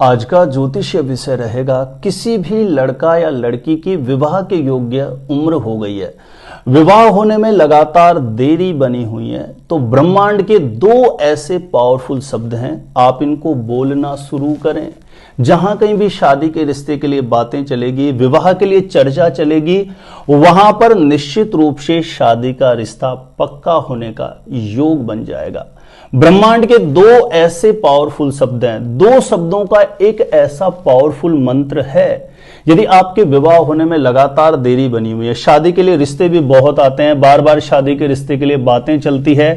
आज का ज्योतिषीय विषय रहेगा किसी भी लड़का या लड़की की विवाह के योग्य उम्र हो गई है, विवाह होने में लगातार देरी बनी हुई है, तो ब्रह्मांड के दो ऐसे पावरफुल शब्द हैं, आप इनको बोलना शुरू करें। जहां कहीं भी शादी के रिश्ते के लिए बातें चलेगी, विवाह के लिए चर्चा चलेगी, वहां पर निश्चित रूप से शादी का रिश्ता पक्का होने का योग बन जाएगा। ब्रह्मांड के दो ऐसे पावरफुल शब्द हैं, दो शब्दों का एक ऐसा पावरफुल मंत्र है। यदि आपके विवाह होने में लगातार देरी बनी हुई है, शादी के लिए रिश्ते भी बहुत आते हैं, बार बार शादी के रिश्ते के लिए बातें चलती है,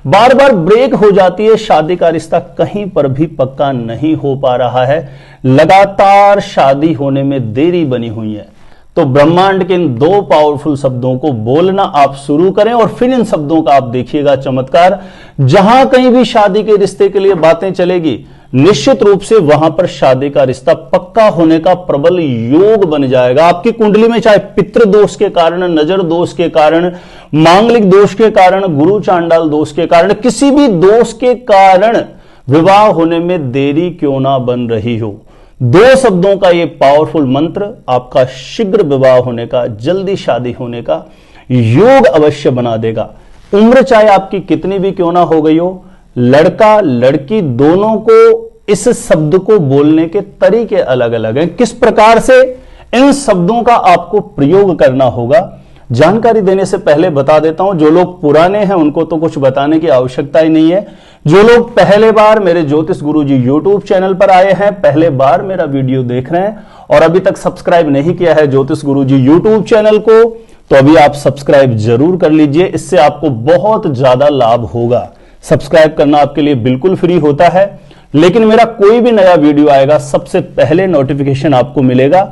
बार बार ब्रेक हो जाती है, शादी का रिश्ता कहीं पर भी पक्का नहीं हो पा रहा है, लगातार शादी होने में देरी बनी हुई है, तो ब्रह्मांड के इन दो पावरफुल शब्दों को बोलना आप शुरू करें और फिर इन शब्दों का आप देखिएगा चमत्कार। जहां कहीं भी शादी के रिश्ते के लिए बातें चलेगी, निश्चित रूप से वहां पर शादी का रिश्ता पक्का होने का प्रबल योग बन जाएगा। आपकी कुंडली में चाहे पितृ दोष के कारण, नजर दोष के कारण, मांगलिक दोष के कारण, गुरु चांडाल दोष के कारण, किसी भी दोष के कारण विवाह होने में देरी क्यों ना बन रही हो, दो शब्दों का यह पावरफुल मंत्र आपका शीघ्र विवाह होने का, जल्दी शादी होने का योग अवश्य बना देगा। उम्र चाहे आपकी कितनी भी क्यों ना हो गई हो, लड़का लड़की दोनों को इस शब्द को बोलने के तरीके अलग अलग हैं। किस प्रकार से इन शब्दों का आपको प्रयोग करना होगा, जानकारी देने से पहले बता देता हूं। जो लोग पुराने हैं उनको तो कुछ बताने की आवश्यकता ही नहीं है। जो लोग पहले बार मेरे ज्योतिष गुरुजी यूट्यूब चैनल पर आए हैं, पहले बार मेरा वीडियो देख रहे हैं और अभी तक सब्सक्राइब नहीं किया है ज्योतिष गुरुजी यूट्यूब चैनल को, तो अभी आप सब्सक्राइब जरूर कर लीजिए, इससे आपको बहुत ज्यादा लाभ होगा। सब्सक्राइब करना आपके लिए बिल्कुल फ्री होता है, लेकिन मेरा कोई भी नया वीडियो आएगा सबसे पहले नोटिफिकेशन आपको मिलेगा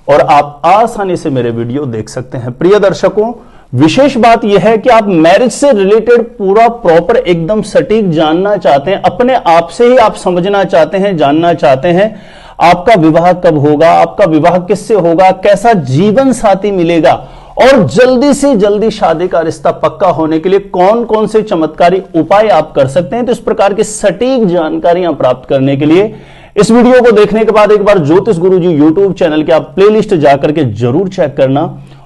और आप आसानी से मेरे वीडियो देख सकते हैं। प्रिय दर्शकों, विशेष बात यह है कि आप मैरिज से रिलेटेड पूरा प्रॉपर एकदम सटीक जानना चाहते हैं, अपने आप से ही आप समझना चाहते हैं, जानना चाहते हैं आपका विवाह कब होगा, आपका विवाह किससे होगा, कैसा जीवन साथी मिलेगा और जल्दी से जल्दी शादी का रिश्ता पक्का होने के लिए कौन कौन से चमत्कारी उपाय आप कर सकते हैं। तो इस प्रकार की सटीक जानकारियां प्राप्त करने के लिए इस वीडियो को देखने के बाद एक बार ज्योतिष गुरुजी यूट्यूब चैनल के आप प्लेलिस्ट जाकर के जरूर चेक करना,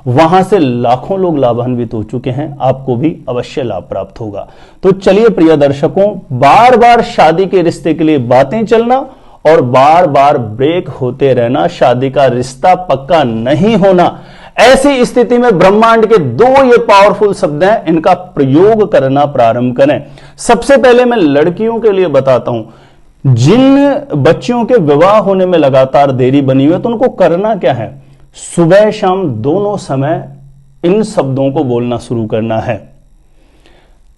वहां से लाखों लोग लाभान्वित हो चुके हैं, आपको भी अवश्य लाभ प्राप्त होगा। तो चलिए प्रिय दर्शकों, बार बार शादी के रिश्ते के लिए बातें चलना और बार बार ब्रेक होते रहना, शादी का रिश्ता पक्का नहीं होना, ऐसी स्थिति में ब्रह्मांड के दो ये पावरफुल शब्द हैं, इनका प्रयोग करना प्रारंभ करें। सबसे पहले मैं लड़कियों के लिए बताता हूं, जिन बच्चियों के विवाह होने में लगातार देरी बनी हुई है, तो उनको करना क्या है, सुबह शाम दोनों समय इन शब्दों को बोलना शुरू करना है।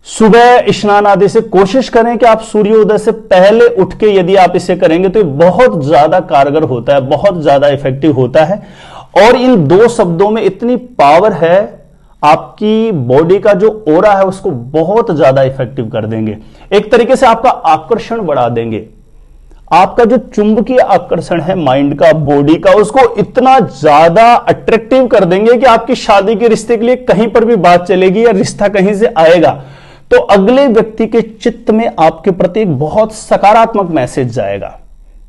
सुबह स्नान आदि से कोशिश करें कि आप सूर्योदय से पहले उठ के यदि आप इसे करेंगे तो ये बहुत ज्यादा कारगर होता है, बहुत ज्यादा इफेक्टिव होता है और इन दो शब्दों में इतनी पावर है, आपकी बॉडी का जो ओरा है उसको बहुत ज्यादा इफेक्टिव कर देंगे। एक तरीके से आपका आकर्षण बढ़ा देंगे, आपका जो चुंबकीय आकर्षण है माइंड का, बॉडी का, उसको इतना ज्यादा अट्रैक्टिव कर देंगे कि आपकी शादी के रिश्ते के लिए कहीं पर भी बात चलेगी या रिश्ता कहीं से आएगा तो अगले व्यक्ति के चित्त में आपके प्रति एक बहुत सकारात्मक मैसेज जाएगा।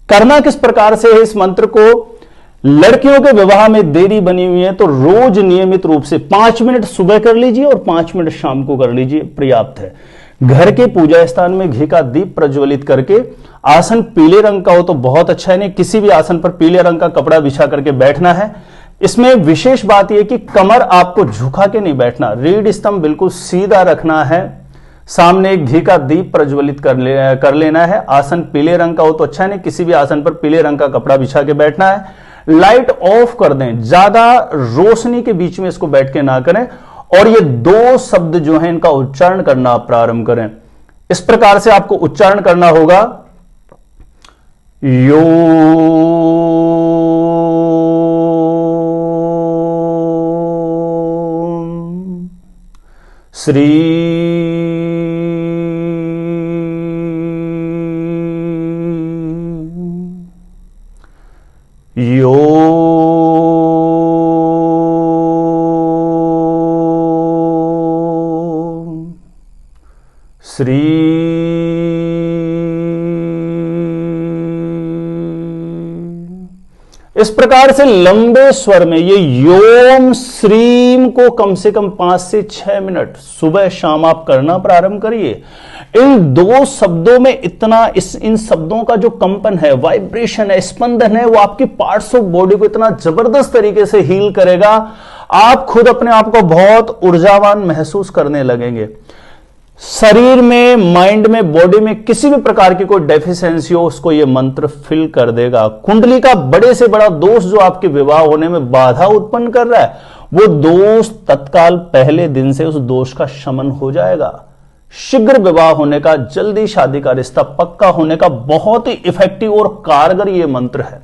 करना किस प्रकार से है इस मंत्र को, लड़कियों के विवाह में देरी बनी हुई है तो रोज नियमित रूप से 5 मिनट सुबह कर लीजिए और 5 मिनट शाम को कर लीजिए, पर्याप्त है। घर के पूजा स्थान में घी का दीप प्रज्वलित करके, आसन पीले रंग का हो तो बहुत अच्छा है, नहीं किसी भी आसन पर पीले रंग का कपड़ा बिछा करके बैठना है। इसमें विशेष बात यह कि कमर आपको झुका के नहीं बैठना, रीढ़ स्तंभ बिल्कुल सीधा रखना है, सामने एक घी का दीप प्रज्वलित कर लेना है। आसन पीले रंग का हो तो अच्छा है, नहीं किसी भी आसन पर पीले रंग का कपड़ा बिछा के बैठना है। लाइट ऑफ कर दें, ज्यादा रोशनी के बीच में इसको बैठ के ना करें और ये दो शब्द जो हैं इनका उच्चारण करना आप प्रारंभ करें। इस प्रकार से आपको उच्चारण करना होगा, यो श्री यो श्री इस प्रकार से लंबे स्वर में ये योम श्रीम को कम से कम 5 से 6 मिनट सुबह शाम आप करना प्रारंभ करिए। इन 2 शब्दों में इतना इन शब्दों का जो कंपन है, वाइब्रेशन है, स्पंदन है, वो आपकी पार्ट्स ऑफ बॉडी को इतना जबरदस्त तरीके से हील करेगा, आप खुद अपने आप को बहुत ऊर्जावान महसूस करने लगेंगे। शरीर में, माइंड में, बॉडी में किसी भी प्रकार की कोई डेफिशिएंसी हो, उसको यह मंत्र फिल कर देगा। कुंडली का बड़े से बड़ा दोष जो आपके विवाह होने में बाधा उत्पन्न कर रहा है, वो दोष तत्काल पहले दिन से उस दोष का शमन हो जाएगा। शीघ्र विवाह होने का, जल्दी शादी का रिश्ता पक्का होने का बहुत ही इफेक्टिव और कारगर यह मंत्र है।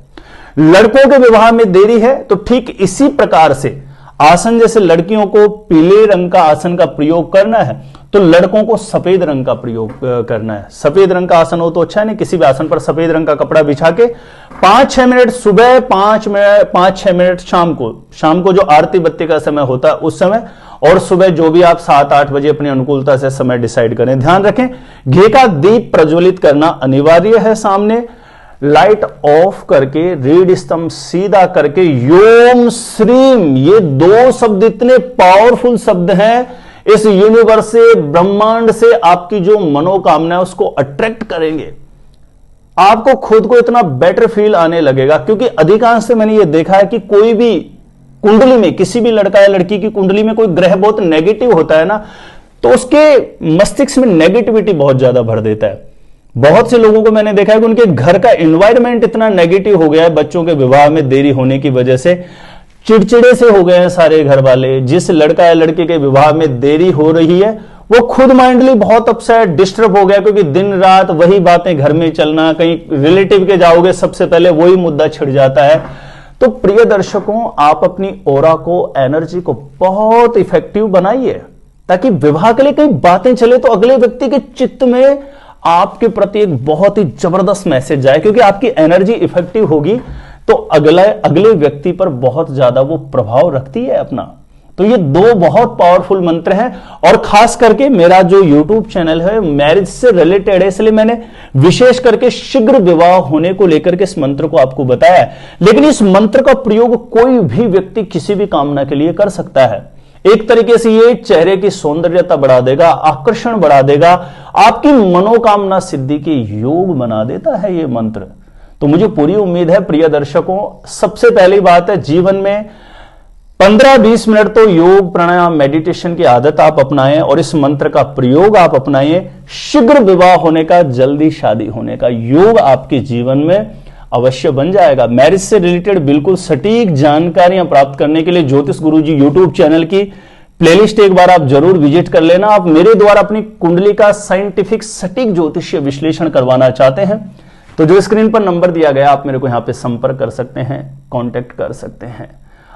लड़कों के विवाह में देरी है तो ठीक इसी प्रकार से आसन, जैसे लड़कियों को पीले रंग का आसन का प्रयोग करना है तो लड़कों को सफेद रंग का प्रयोग करना है। सफेद रंग का आसन हो तो अच्छा है, नहीं किसी भी आसन पर सफेद रंग का कपड़ा बिछा के 5-6 मिनट सुबह, 5-6 मिनट शाम को जो आरती बत्ती का समय होता है उस समय, और सुबह जो भी आप 7-8 बजे अपनी अनुकूलता से समय डिसाइड करें। ध्यान रखें, घी का दीप प्रज्वलित करना अनिवार्य है। सामने लाइट ऑफ करके, रीड स्तंभ सीधा करके योम श्रीम, ये 2 शब्द इतने पावरफुल शब्द हैं, इस यूनिवर्स से, ब्रह्मांड से आपकी जो मनोकामना है उसको अट्रैक्ट करेंगे। आपको खुद को इतना बेटर फील आने लगेगा, क्योंकि अधिकांश से मैंने ये देखा है कि कोई भी कुंडली में, किसी भी लड़का या लड़की की कुंडली में कोई ग्रह बहुत नेगेटिव होता है ना, तो उसके मस्तिष्क में नेगेटिविटी बहुत ज्यादा भर देता है। बहुत से लोगों को मैंने देखा है कि उनके घर का एनवायरनमेंट इतना नेगेटिव हो गया है, बच्चों के विवाह में देरी होने की वजह से चिड़चिड़े से हो गए हैं सारे घर वाले। जिस लड़का या लड़की के विवाह में देरी हो रही है वो खुद माइंडली बहुत अपसेट, डिस्टर्ब हो गया, क्योंकि दिन रात वही बातें घर में चलना, कहीं रिलेटिव के जाओगे सबसे पहले वही मुद्दा छिड़ जाता है। तो प्रिय दर्शकों, आप अपनी ऑरा को, एनर्जी को बहुत इफेक्टिव बनाइए, ताकि विवाह के लिए कई बातें चले तो अगले व्यक्ति के चित्त में आपके प्रति एक बहुत ही जबरदस्त मैसेज जाए, क्योंकि आपकी एनर्जी इफेक्टिव होगी तो अगले व्यक्ति पर बहुत ज्यादा वो प्रभाव रखती है अपना। तो ये 2 बहुत पावरफुल मंत्र हैं, और खास करके मेरा जो YouTube चैनल है मैरिज से रिलेटेड है, इसलिए मैंने विशेष करके शीघ्र विवाह होने को लेकर के इस मंत्र को आपको बताया है। लेकिन इस मंत्र का प्रयोग कोई भी व्यक्ति किसी भी कामना के लिए कर सकता है। एक तरीके से ये चेहरे की सौंदर्यता बढ़ा देगा, आकर्षण बढ़ा देगा, आपकी मनोकामना सिद्धि के योग बना देता है ये मंत्र। तो मुझे पूरी उम्मीद है प्रिय दर्शकों, सबसे पहली बात है, जीवन में 15-20 मिनट तो योग, प्राणायाम, मेडिटेशन की आदत आप अपनाएं और इस मंत्र का प्रयोग आप अपनाएं। शीघ्र विवाह होने का, जल्दी शादी होने का योग आपके जीवन में अवश्य बन जाएगा। मैरिज से रिलेटेड बिल्कुल सटीक जानकारियां प्राप्त करने के लिए ज्योतिष गुरुजी YouTube चैनल की प्लेलिस्ट एक बार आप जरूर विजिट कर लेना। आप मेरे द्वारा अपनी कुंडली का साइंटिफिक सटीक ज्योतिषीय विश्लेषण करवाना चाहते हैं तो जो स्क्रीन पर नंबर दिया गया, आप मेरे को यहां पे संपर्क कर सकते हैं, कांटेक्ट कर सकते हैं।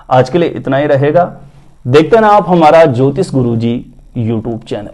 आज के लिए इतना ही रहेगा। देखते ना आप हमारा ज्योतिष गुरुजी YouTube चैनल।